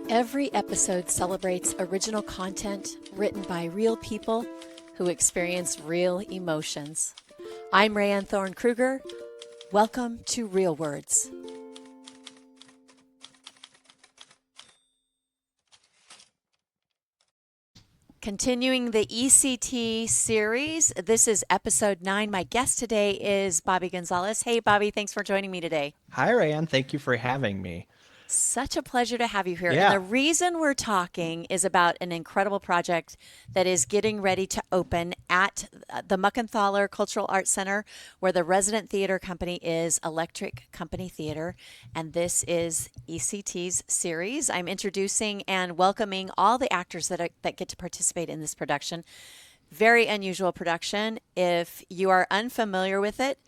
Every episode celebrates original content written by real people who experience real emotions. I'm Rayanne Thorn Krueger. Welcome to Real Words. Continuing the ECT series, this is episode 9. My guest today is Bobby Gonzalez. Hey, Bobby, thanks for joining me today. Hi, Rayanne. Thank you for having me. Such a pleasure to have you here. And Yeah. the reason we're talking is about an incredible project that is getting ready to open at the Muckenthaler Cultural Arts Center, where the resident theater company is Electric Company Theater. And this is ECT's series. I'm introducing and welcoming all the actors that get to participate in this production. Very unusual production. If you are unfamiliar with it,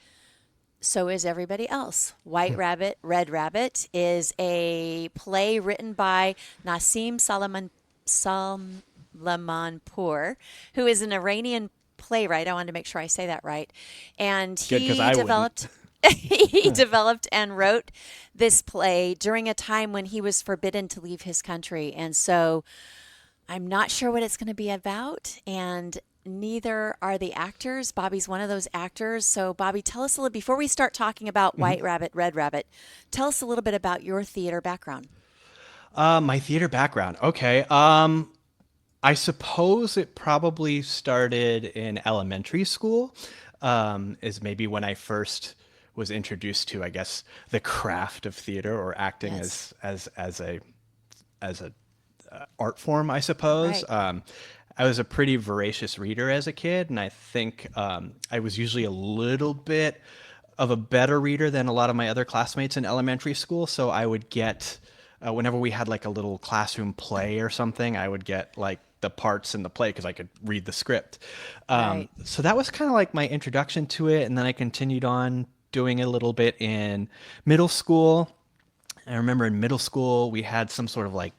so is everybody else. White Rabbit, Red Rabbit is a play written by Nassim Soleimanpour, who is an Iranian playwright. I wanted to make sure I say that right. And Good, because he I wouldn't. developed he developed and wrote this play during a time when he was forbidden to leave his country. And so I'm not sure what it's going to be about, and neither are the actors. Bobby's one of those actors. So, Bobby, tell us a little, before we start talking about Mhm. White Rabbit, Red Rabbit, tell us a little bit about your theater background. My theater background. Okay. I suppose it probably started in elementary school, is maybe when I first was introduced to, I guess, the craft of theater or acting Yes. as a art form, I suppose. Right. I was a pretty voracious reader as a kid, and I think I was usually a little bit of a better reader than a lot of my other classmates in elementary school. So I would get, whenever we had like a little classroom play or something, I would get like the parts in the play because I could read the script. Right. So that was kind of like my introduction to it. And then I continued on doing it a little bit in middle school. I remember in middle school we had some sort of like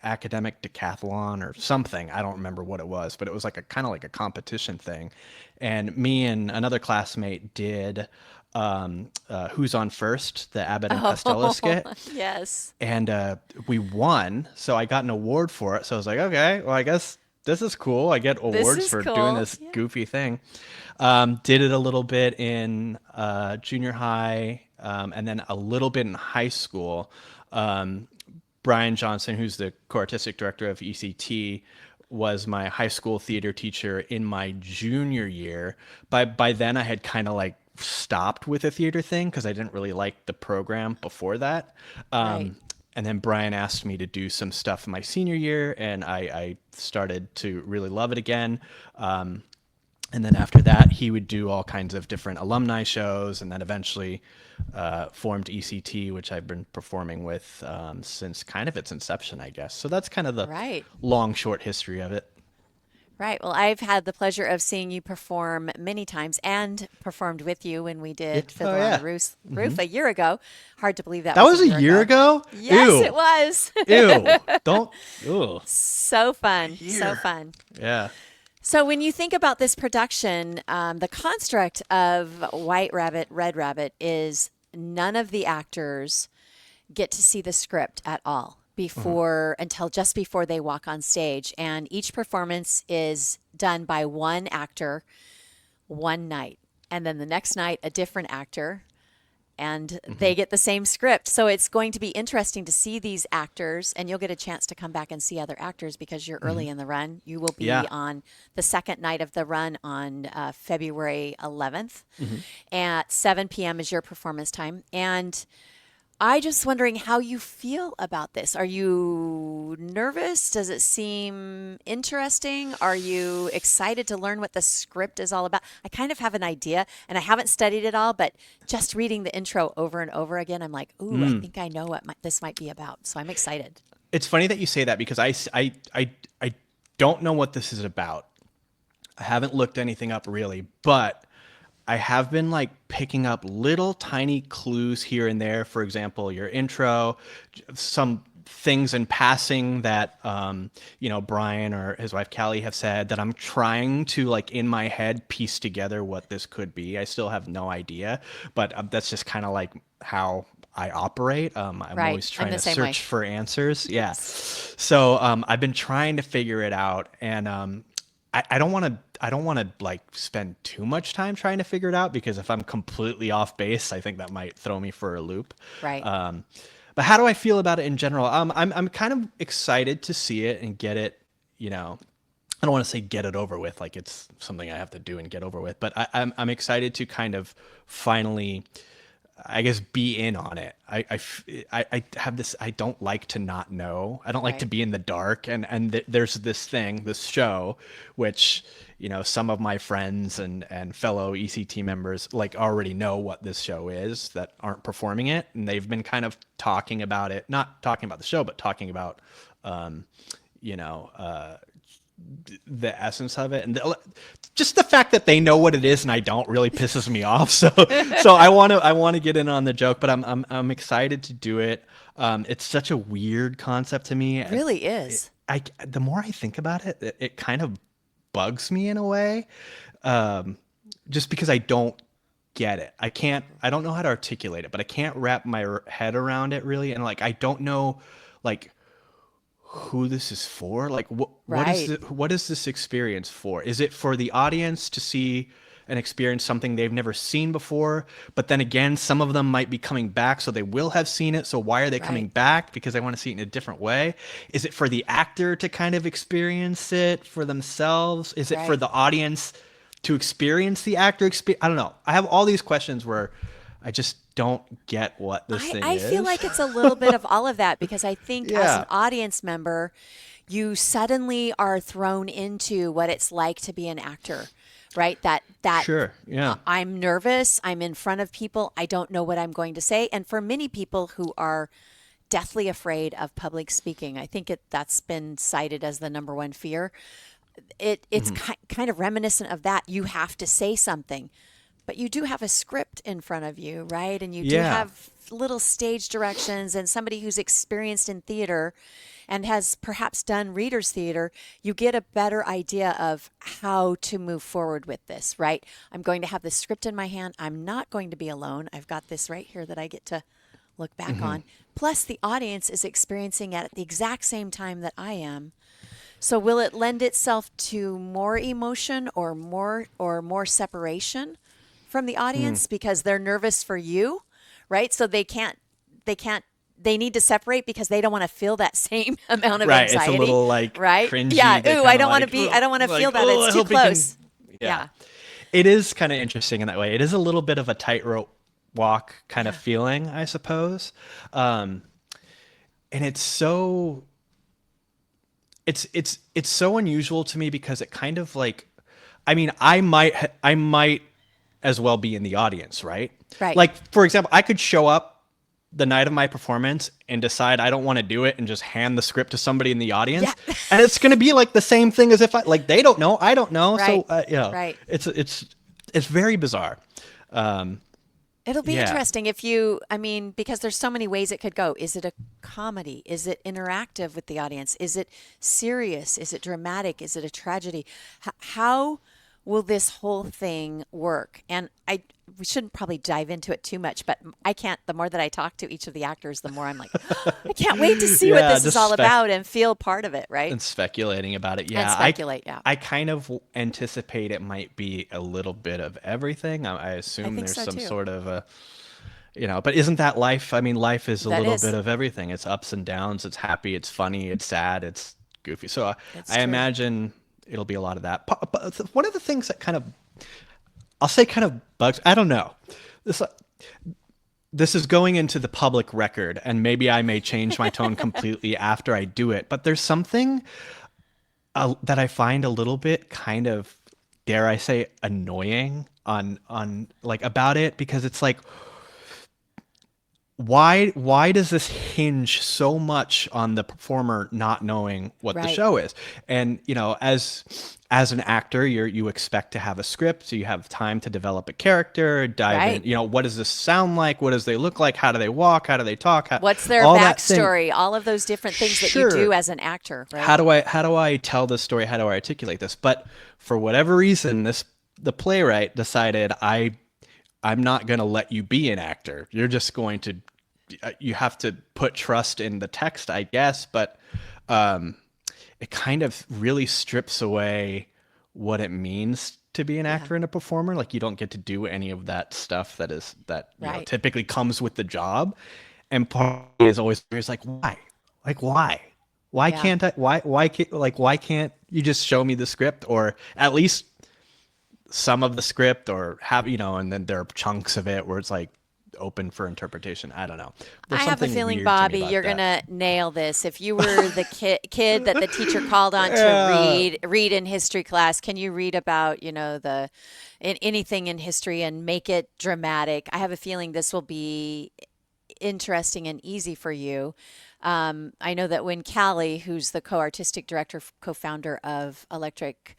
academic decathlon or something. I don't remember what it was, but it was like a kind of like a competition thing. And me and another classmate did Who's on First, the Abbott and Costello Oh, skit. yes. And we won. So I got an award for it. So I was like, okay, well, I guess this is cool. I get This awards is for doing cool. this Yeah. goofy thing. Did it a little bit in junior high, and then a little bit in high school. Um, Brian Johnson, who's the co-artistic director of ECT, was my high school theater teacher in my junior year. By then, I had kind of like stopped with the theater thing because I didn't really like the program before that. Right. And then Brian asked me to do some stuff in my senior year, and I started to really love it again. And then after that, he would do all kinds of different alumni shows, and then eventually formed ECT, which I've been performing with since kind of its inception, I guess. So that's kind of the Right. long, short history of it. Right. Well, I've had the pleasure of seeing you perform many times and performed with you when we Yeah. did Oh, Fiddler on the yeah. Roof a year ago. Hard to believe that That was a was a year year ago. ago? Yes, it Ew. was. Ew. Don't. Ew. So A fun. So year. fun. Yeah. So, when you think about this production, the construct of White Rabbit, Red Rabbit is none of the actors get to see the script at all Mhm. before until just before they walk on stage. And each performance is done by one actor one night. And then the next night, a different actor, and they Mhm. get the same script. So it's going to be interesting to see these actors, and you'll get a chance to come back and see other actors because you're Mhm. early in the run. You will be Yeah. on the second night of the run on February 11th Mhm. at 7 p.m. is your performance time. And I just wondering how you feel about this. Are you nervous? Does it seem interesting? Are you excited to learn what the script is all about? I kind of have an idea, and I haven't studied it all, but just reading the intro over and over again, I'm like, ooh, I Mm. think I know what this might be about. So I'm excited. It's funny that you say that because I don't know what this is about. I haven't looked anything up really, but I have been like picking up little tiny clues here and there. For example, your intro, some things in passing that Brian or his wife Callie have said that I'm trying to like in my head piece together what this could be. I still have no idea, but that's just kind of like how I operate. I'm Right. always I'm trying the to same way. search for answers. Yeah. Yes. So I've been trying to figure it out, and I don't want to. I don't want to like spend too much time trying to figure it out because if I'm completely off base, I think that might throw me for a loop. Right. But how do I feel about it in general? I'm kind of excited to see it and get it. You know, I don't want to say get it over with, like it's something I have to do and get over with, but I'm excited to kind of finally, I guess, be in on it. I have this. I don't like to not know. I don't like to Right. be in the dark. And there's this thing, this show, which some of my friends and fellow ECT members like already know what this show is that aren't performing it, and they've been kind of talking about it, not talking about the show, but talking about, you know, the essence of it, and just the fact that they know what it is and I don't really pisses me off. So I want to get in on the joke, but I'm excited to do it. It's such a weird concept to me. It really is. The more I think about it, it kind of bugs me in a way, just because I don't get it. I don't know how to articulate it, but I can't wrap my head around it really, and like I don't know, like who this is for. Like Right. what is this experience for? Is it for the audience to see and experience something they've never seen before? But then again, some of them might be coming back, so they will have seen it. So why are they coming Right. back? Because they want to see it in a different way. Is it for the actor to kind of experience it for themselves? Is it for Right. the audience to experience the actor experience? I don't know. I have all these questions where I just don't get what this thing I feel is. like it's a little bit of all of that because I think as an Yeah. audience member, you suddenly are thrown into what it's like to be an actor, right? That Sure. Yeah. I'm nervous, I'm in front of people, I don't know what I'm going to say, and for many people who are deathly afraid of public speaking, I think that's been cited as the number one fear. It's Mhm. kind of reminiscent of that. You have to say something, but you do have a script in front of you, right? And you do Yeah. have little stage directions, and somebody who's experienced in theater and has perhaps done readers theater, you get a better idea of how to move forward with this, right? I'm going to have the script in my hand. I'm not going to be alone. I've got this right here that I get to look back Mhm. on. Plus, the audience is experiencing it at the exact same time that I am. So will it lend itself to more emotion or more separation from the Mm. audience because they're nervous for you, right? So they can't they need to separate because they don't want to feel that same amount of Right. It's a anxiety, little like right? Yeah, cringy. They're ooh, kind of like, I "Ugh," don't want to like, feel that. oh, It's I too hope he can. close. Yeah. Yeah. It is kind of interesting in that way. It is a little bit of a tightrope walk kind of Yeah. feeling, I suppose. Um, and it's so unusual to me because it kind of like, I mean, I might as well be in the audience, right? Right. Like, for example, I could show up the night of my performance and decide I don't want to do it and just hand the script to somebody in the Yeah. audience, and it's going to be like the same thing as if I like they don't know, I don't know, so Right. Right. it's very bizarre. Um, It'll be yeah, interesting I mean, because there's so many ways it could go. Is it a comedy? Is it interactive with the audience? Is it serious? Is it dramatic? Is it a tragedy? How will this whole thing work? And we shouldn't probably dive into it too much, but I can't, the more that I talk to each of the actors, the more I'm like, I can't wait to see what yeah, this is just all about and feel part of it, right? and speculating about it. And Yeah, speculate. Yeah. I kind of anticipate it might be a little bit of everything. I I assume think there's so some too. sort of a, but isn't that life? I mean, life is a That little bit is, of everything. It's ups and downs. It's happy. It's funny. It's sad. It's goofy. So it's I true. imagine it'll be a lot of that. But one of the things that kind of, I'll say kind of bugs, I don't know. This this is going into the public record, and maybe I may change my tone completely after I do it. But there's something that I find a little bit kind of, dare I say, annoying on like about it, because it's like, why does this hinge so much on the performer not knowing what the Right. show is? And as an actor, you expect to have a script, so you have time to develop a character, dive in. Right. What does this sound like? What does they look like? How do they walk? How do they talk? What's their All that thing. backstory? All of those different things that you do Sure. as an actor, right? How do I tell this story? How do I articulate this? But for whatever reason, the playwright decided I'm not going to let you be an actor. You're just going to you have to put trust in the text, I guess, but um, it kind of really strips away what it means to be an Yeah. actor and a performer. Like you don't get to do any of that stuff that Right. typically comes with the job. And part of me is always like, why? Like why Yeah. can't I? Why can't why can't you just show me the script or at least some of the script or have and then there are chunks of it where it's like open for interpretation. I don't know. There's I have a something feeling, weird to me Bobby, about you're that. gonna nail this. If you were the kid that the teacher called on to Yeah. read in history class, can you read about, anything in history and make it dramatic? I have a feeling this will be interesting and easy for you. I know that when Callie, who's the co-artistic director, co-founder of Electric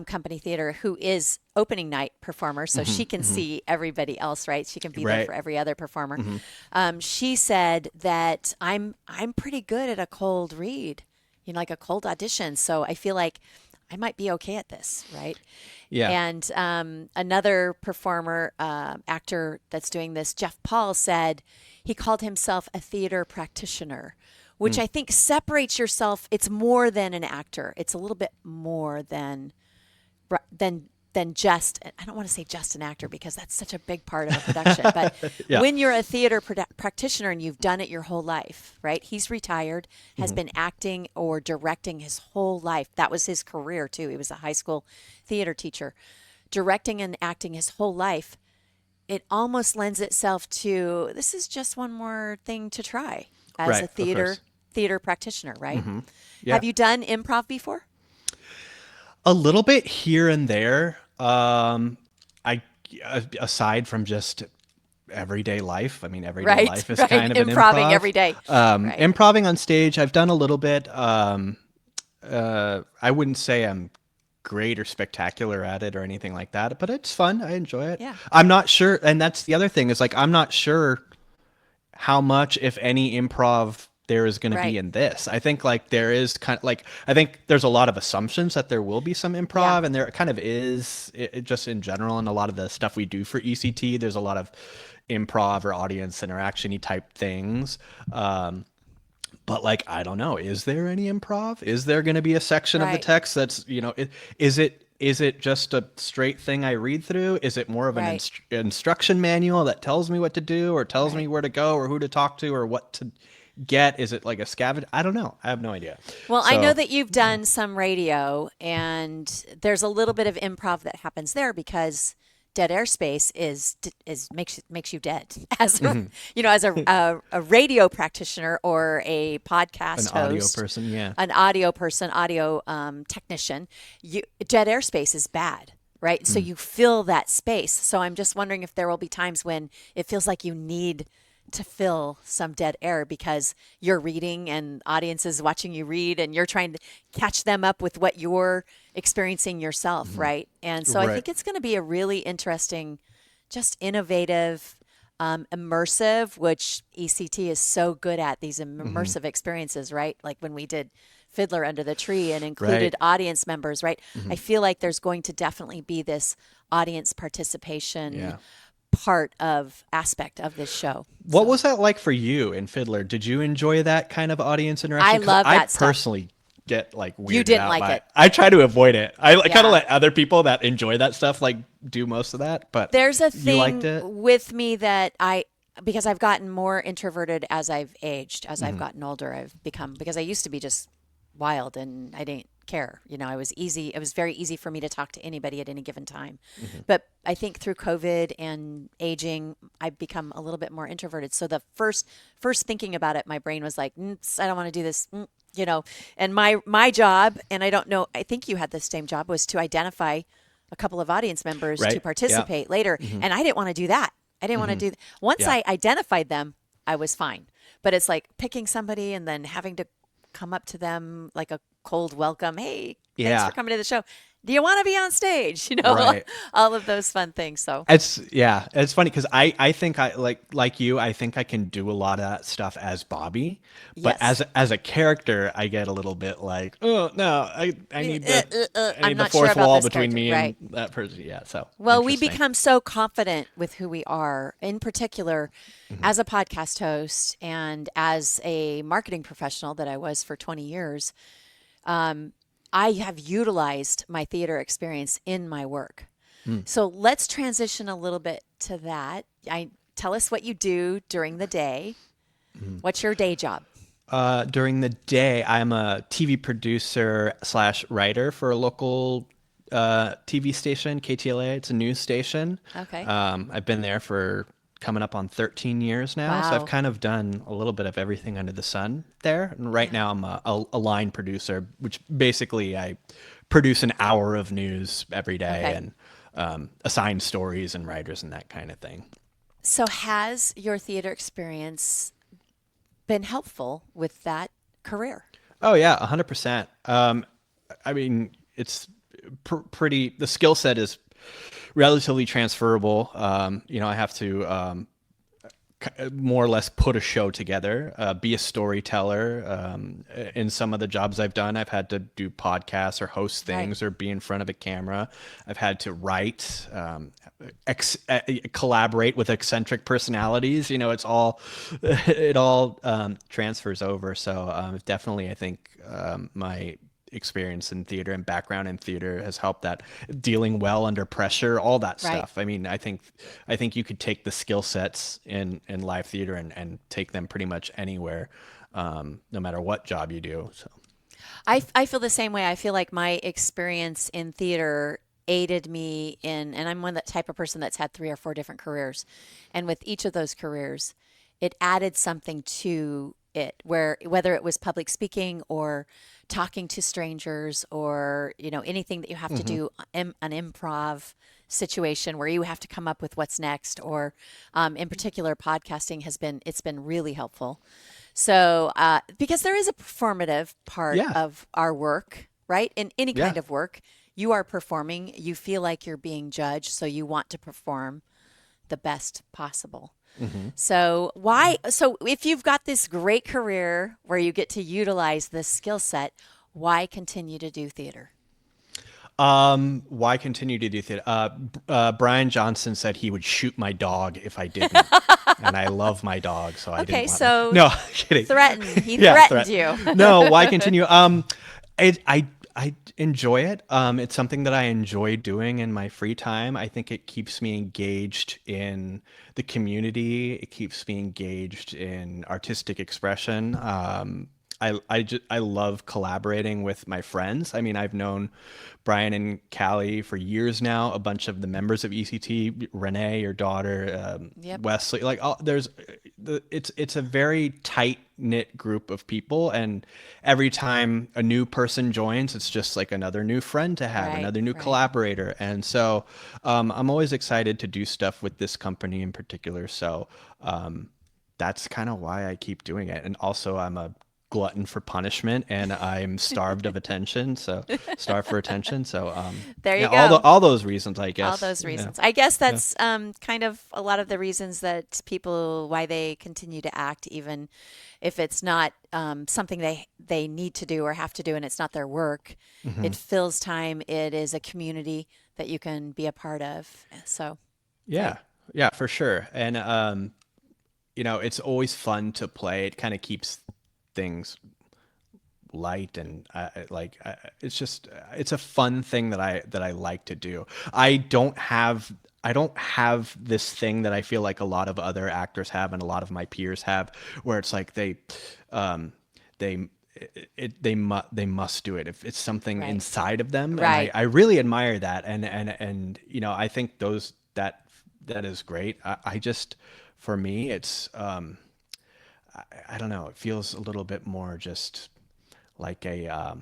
Company Theater, who is opening night performer, so she can see everybody else, right? She can be there Right. for every other performer. She said that I'm pretty good at a cold read, like a cold audition. So I feel like I might be okay at this, right? Yeah. And another performer, actor that's doing this, Jeff Paul, said he called himself a theater practitioner, which I think separates yourself. It's more than an actor. It's a little bit more than just, I don't want to say just an actor because that's such a big part of a production, but Yeah. when you're a theater practitioner and you've done it your whole life, right? He's retired, has been acting or directing his whole life. That was his career too. He was a high school theater teacher, directing and acting his whole life. It almost lends itself to, this is just one more thing to try as a Right. Of course. theater practitioner, right? Yeah. Have you done improv before? A little bit here and there. I aside from just everyday life. I mean, everyday Right, life is right. kind of an Improving improv. every day. Right. Improving on stage, I've done a little bit. I wouldn't say I'm great or spectacular at it or anything like that, but it's fun. I enjoy it. Yeah. I'm not sure, and that's the other thing is like I'm not sure how much, if any, improv there is going to be Right. in this. I think like there is kind of like I think there's a lot of assumptions that there will be some Yeah. improv, and there kind of is just in general, and a lot of the stuff we do for ECT. There's a lot of improv or audience interaction-y type things. But like I don't know, is there any improv? Is there going to be a section of the Right. text that's is it just a straight thing I read through? Is it more of an Right. instruction manual that tells me what to do or tells me Right. where to go or who to talk to or what to get? Is it like a scavenge? I don't know. I have no idea. Well, I know So, that you've done some radio, and there's a little bit of improv that happens there because dead airspace is makes you dead as a radio practitioner or a an podcast audio host, person, yeah. an audio person, audio technician. Dead airspace is bad. Right. So you fill that space. So I'm just wondering if there will be times when it feels like you need to fill some dead air because you're reading and audience is watching you read and you're trying to catch them up with what you're experiencing yourself, right? And so I Right. think it's going to be a really interesting, just innovative, immersive, which ECT is so good at, these immersive experiences, right? Like when we did Fiddler Under the Tree and included Right. audience members, right? I feel like there's going to definitely be this audience participation Yeah. part of aspect of this show. What So was that like for you in Fiddler? Did you enjoy that kind of audience I interaction? Because love I that stuff. personally get like You weirded didn't out like by it. it. I try to avoid it. I like, kind of Yeah. let other people that enjoy that stuff like do most of that. But There's a you liked thing it? with me that because I've gotten more introverted as I've aged, as I've gotten older, I've become, because I used to be just wild and I didn't care. I was easy. It was very easy for me to talk to anybody at any given time. But I think through COVID and aging, I've become a little bit more introverted. So the first thinking about it, my brain was like, I don't want to do this. And my job, and I don't know, I think you had the same job, was to identify a couple of audience members to Right. Yeah. participate later. And I didn't want to do that. I didn't want to do once Yeah. I identified them, I was fine. But it's like picking somebody and then having to come up to them like a cold welcome. Hey, thanks Yeah. for coming to the show. Do you want to be on stage? Right. All of those fun things. So, It's funny because I think I like you, I think I can do a lot of that stuff as Bobby, but yes. as a character, I get a little bit like, oh no, I I'm need the not sure fourth about wall this between character. me and Right. that person. Yeah, so Well, we interesting. become so confident with who we are, in particular, Hmm. as a podcast host and as a marketing professional that I was for 20 years. I have utilized my theater experience in my work. Mm. So let's transition a little bit to that. Tell us what you do during the day. What's your day job? During the day, I'm a TV producer slash writer for a local TV station, KTLA. It's a news station. Okay. I've been there for coming up on 13 years now, so I've Wow. kind of done a little bit of everything under the sun there. And right Yeah. now, I'm a line producer, which basically I produce an hour of news every day Okay. and assign stories and writers and that kind of thing. So has your theater experience been helpful with that career? Oh yeah, 100%. I mean, it's pretty. The skill set is relatively transferable. I have to more or less put a show together, be a storyteller. In some of the jobs I've done, I've had to do podcasts or host Right. things or be in front of a camera. I've had to write, collaborate with eccentric personalities. It's all it all transfers over. So definitely, I think my experience in theater and background in theater has helped that dealing well under pressure, all that Right. stuff. I mean, I think you could take the skill sets in live theater and take them pretty much anywhere, no matter what job you do. So I feel the same way. I feel like my experience in theater aided me in, and I'm one that type of person that's had three or four different careers. And with each of those careers, it added something to it, where whether it was public speaking or talking to strangers or, anything that you have to hmm do, an improv situation where you have to come up with what's next, or in particular, podcasting it's been really helpful. So, because there is a performative part yeah, of our work, right? In any yeah. kind of work, you are performing, you feel like you're being judged, so you want to perform the best possible. hmm So if you've got this great career where you get to utilize this skill set, why continue to do theater? Why continue to do theater? Brian Johnson said he would shoot my dog if I didn't, and I love my dog, so I didn't Okay, want my. so No, kidding. he Yeah, threatened threat. you. No, why continue? I enjoy it. It's something that I enjoy doing in my free time. I think it keeps me engaged in the community. It keeps me engaged in artistic expression. I love collaborating with my friends. I mean, I've known Brian and Callie for years now. A bunch of the members of ECT, Renee, your daughter, Yep. Wesley, like it's a very tight knit group of people, and every time a new person joins, it's just like another new friend to have, Right, another new right. collaborator, and so I'm always excited to do stuff with this company in particular. So that's kind of why I keep doing it, and also I'm a glutton for punishment and I'm starved of attention. So starved for attention. So There yeah, you go. all those reasons, I All guess. those Yeah. reasons. I guess Yeah. that's kind of a lot of the reasons that people why they continue to act, even if it's not something they need to do or have to do, and it's not their work. hmm It fills time. It is a community that you can be a part of. So, Yeah. right, Yeah, for sure. And it's always fun to play. It kind of keeps things light and it's a fun thing that I like to do. I don't have this thing that I feel like a lot of other actors have and a lot of my peers have, where it's like um they they must do it if it's something right, inside of them, and I right. I really admire that, and I think that is great. I just, for me, it's I don't know, it feels a little bit more just like a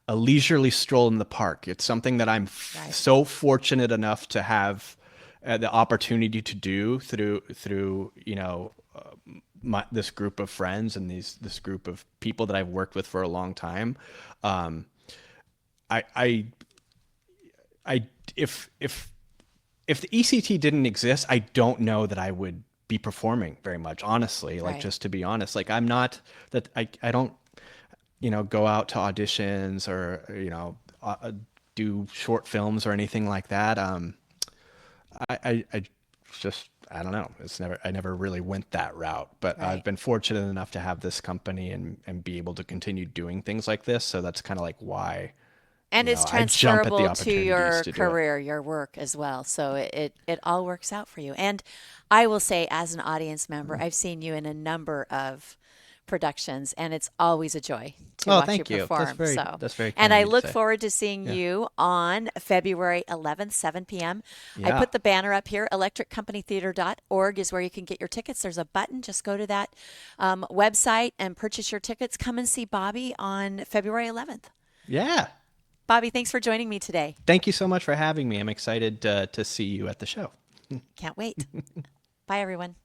leisurely stroll in the park. It's something that I'm Right. so fortunate enough to have the opportunity to do through this group of friends and this group of people that I've worked with for a long time. Um, I I if the ECT didn't exist, I don't know that I would be performing very much, honestly. Like, Right. just to be honest, like I'm not that I don't, go out to auditions or, do short films or anything like that. I just, I don't know. I never really went that route, but I've Right. been fortunate enough to have this company and be able to continue doing things like this. So that's kind of like why, And it's I jump at the transferable to opportunities your to do it. career, your work as well. So it all works out for you. And I will say, as an audience member, I've seen you in a number of productions, and it's always a joy to Oh, watch you thank you. perform. So, That's very and kind of I you to look say. forward to seeing Yeah. you on February 11th, 7 p.m. I Yeah. put the banner up here. Electriccompanytheater.org is where you can get your tickets. There's a button. Just go to that website and purchase your tickets. Come and see Bobby on February 11th. Yeah. Bobby, thanks for joining me today. Thank you so much for having me. I'm excited to see you at the show. Can't wait. Bye, everyone.